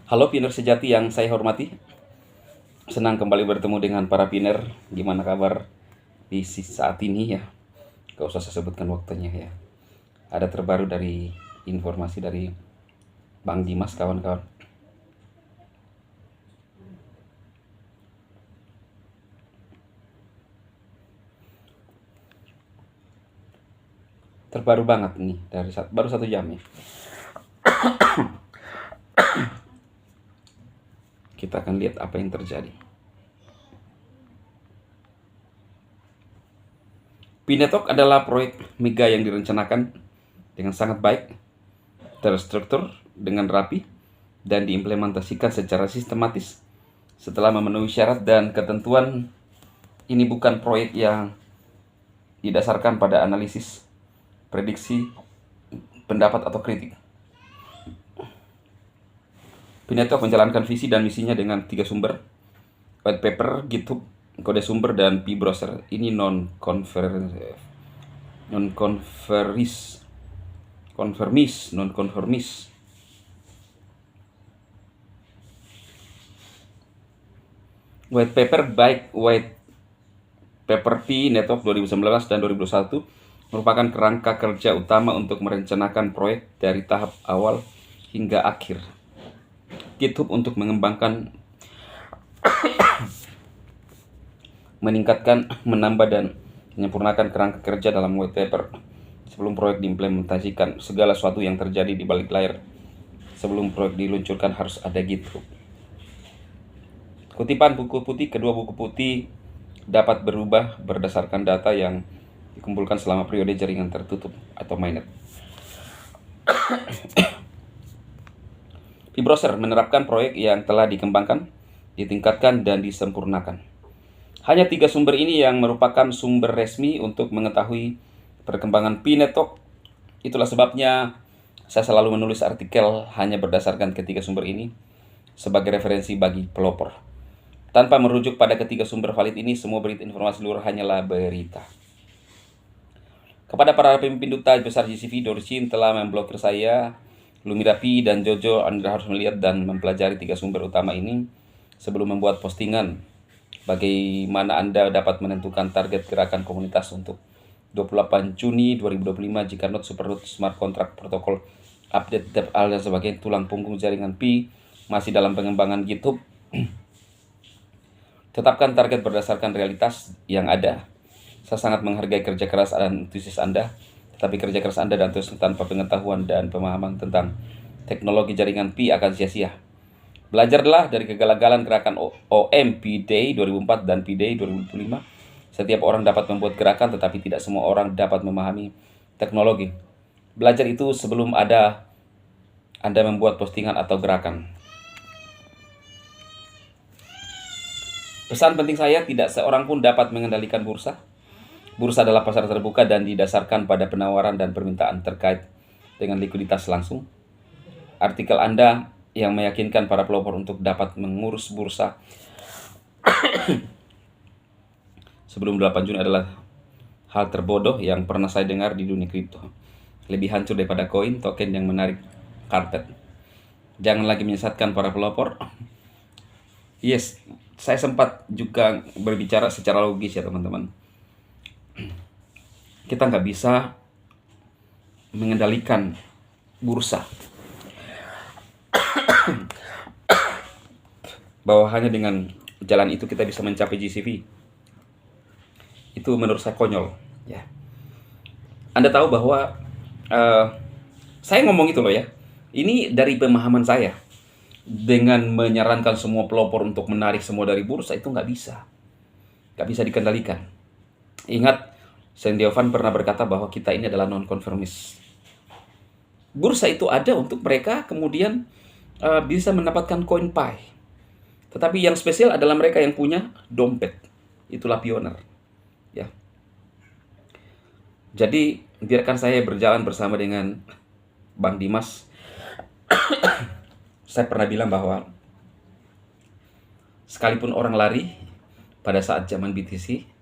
Halo piner sejati yang saya hormati. Senang kembali bertemu dengan para piner. Gimana kabar di saat ini ya? Gak usah saya sebutkan waktunya ya. Ada terbaru dari informasi dari Bang Dimas kawan-kawan. Terbaru banget nih dari baru 1 jam ya. Kita akan lihat apa yang terjadi. Pinetok adalah proyek mega yang direncanakan dengan sangat baik, terstruktur dengan rapi, dan diimplementasikan secara sistematis. Setelah memenuhi syarat dan ketentuan, ini bukan proyek yang didasarkan pada analisis, prediksi, pendapat, atau kritik. Pinetok menjalankan visi dan misinya dengan 3 sumber: white paper, GitHub, kode sumber, dan P-browser. Ini non-conformis. White paper baik white paper P Network 2019 dan 2021 merupakan kerangka kerja utama untuk merencanakan proyek dari tahap awal hingga akhir. GitHub untuk mengembangkan, meningkatkan, menambah, dan menyempurnakan kerangka kerja dalam white paper. Sebelum proyek diimplementasikan, segala sesuatu yang terjadi di balik layar sebelum proyek diluncurkan harus ada GitHub. Kutipan buku putih, kedua buku putih dapat berubah berdasarkan data yang dikumpulkan selama periode jaringan tertutup atau mainnet. P-browser menerapkan proyek yang telah dikembangkan, ditingkatkan, dan disempurnakan. Hanya 3 sumber ini yang merupakan sumber resmi untuk mengetahui perkembangan P-Network. Itulah sebabnya saya selalu menulis artikel hanya berdasarkan ketiga sumber ini sebagai referensi bagi pelopor. Tanpa merujuk pada ketiga sumber valid ini, semua berita informasi luar hanyalah berita. Kepada para pemimpin duta besar GCV, Dorchin telah memblokir saya, Lumirapi, dan Jojo. Anda harus melihat dan mempelajari 3 sumber utama ini sebelum membuat postingan. Bagaimana Anda dapat menentukan target gerakan komunitas untuk 28 Juni 2025 jika Node Superroot Smart Contract Protocol update DevAL dan sebagai tulang punggung jaringan Pi masih dalam pengembangan GitHub? Tetapkan target berdasarkan realitas yang ada. Saya sangat menghargai kerja keras dan antusias Anda, tetapi kerja keras Anda dan antusias tanpa pengetahuan dan pemahaman tentang teknologi jaringan Pi akan sia-sia. Belajarlah dari kegagalan gerakan OM P-Day 2004 dan P-Day 2025. Setiap orang dapat membuat gerakan, tetapi tidak semua orang dapat memahami teknologi. Belajar itu sebelum Anda membuat postingan atau gerakan. Pesan penting saya, tidak seorang pun dapat mengendalikan bursa. Bursa adalah pasar terbuka dan didasarkan pada penawaran dan permintaan terkait dengan likuiditas langsung. Artikel Anda yang meyakinkan para pelopor untuk dapat mengurus bursa sebelum 8 Juni adalah hal terbodoh yang pernah saya dengar di dunia kripto. Lebih hancur daripada koin, token yang menarik karpet. Jangan lagi menyesatkan para pelopor. Yes, saya sempat juga berbicara secara logis ya teman-teman. Kita nggak bisa mengendalikan bursa. Bahwa hanya dengan jalan itu kita bisa mencapai GCV. Itu menurut saya konyol. Ya. Anda tahu bahwa saya ngomong itu loh ya. Ini dari pemahaman saya. Dengan menyarankan semua pelopor untuk menarik semua dari bursa itu nggak bisa. Nggak bisa dikendalikan. Ingat, Sendiovan pernah berkata bahwa kita ini adalah non-conformis. Bursa itu ada untuk mereka kemudian bisa mendapatkan coin pie. Tetapi yang spesial adalah mereka yang punya dompet. Itulah pioner. Ya. Jadi biarkan saya berjalan bersama dengan Bang Dimas. Saya pernah bilang bahwa sekalipun orang lari pada saat zaman BTC,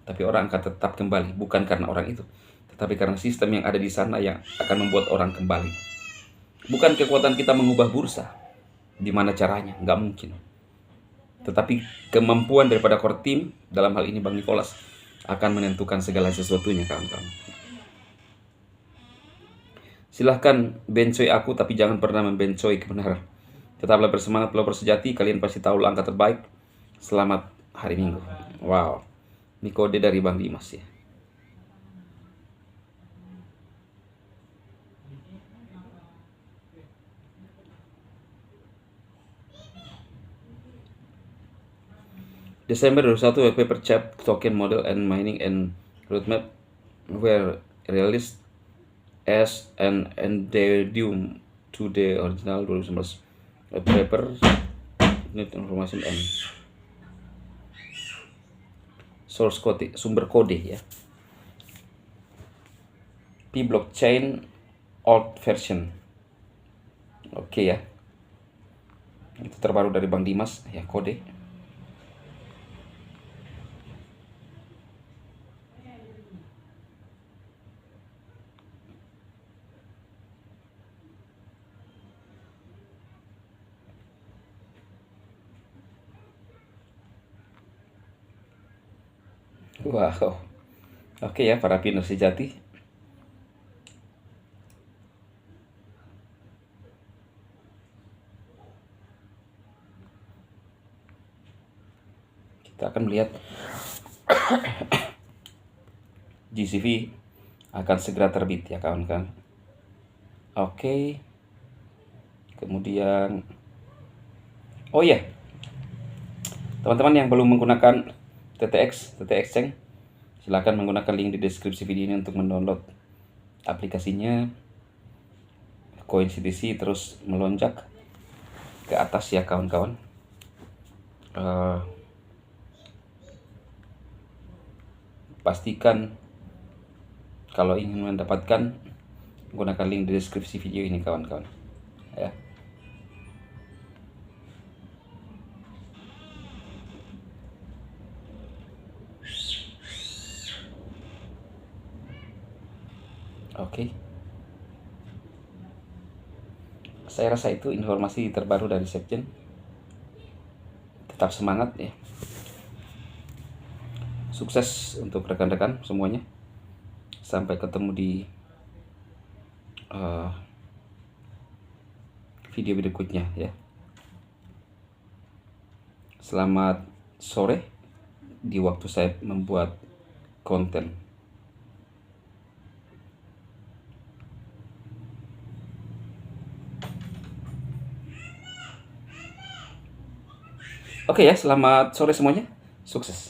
tapi orang akan tetap kembali, bukan karena orang itu, tetapi karena sistem yang ada di sana yang akan membuat orang kembali. Bukan kekuatan kita mengubah bursa, Gimana caranya? Nggak mungkin. Tetapi kemampuan daripada core team, dalam hal ini Bang Nicholas, akan menentukan segala sesuatunya, kawan-kawan. Silahkan bencoy aku, tapi jangan pernah membencoy kebenaran. Tetaplah bersemangat, pelopor sejati. Kalian pasti tahu langkah terbaik. Selamat hari Minggu. Wow, ini kode dari Bang Dimas ya. Desember 21, white paper chap token model and mining and roadmap were released as an addendum to the original 2019 white paper. Need information and source code, sumber kode ya. P blockchain old version. Oke ya. Itu terbaru dari Bang Dimas ya, kode. Wow. Oke ya, para pinner sejati. Kita akan melihat GCV akan segera terbit ya, kawan-kawan. Oke. Kemudian, oh iya, teman-teman yang belum menggunakan TTX Chain, silakan menggunakan link di deskripsi video ini untuk mendownload aplikasinya. Koin CTC terus melonjak ke atas ya, kawan-kawan. Pastikan kalau ingin mendapatkan, gunakan link di deskripsi video ini, kawan-kawan ya. Oke. Saya rasa itu informasi terbaru dari Sekjen. Tetap semangat ya. Sukses untuk rekan-rekan semuanya. Sampai ketemu di video berikutnya ya. Selamat sore di waktu saya membuat konten. Oke ya, selamat sore semuanya. Sukses.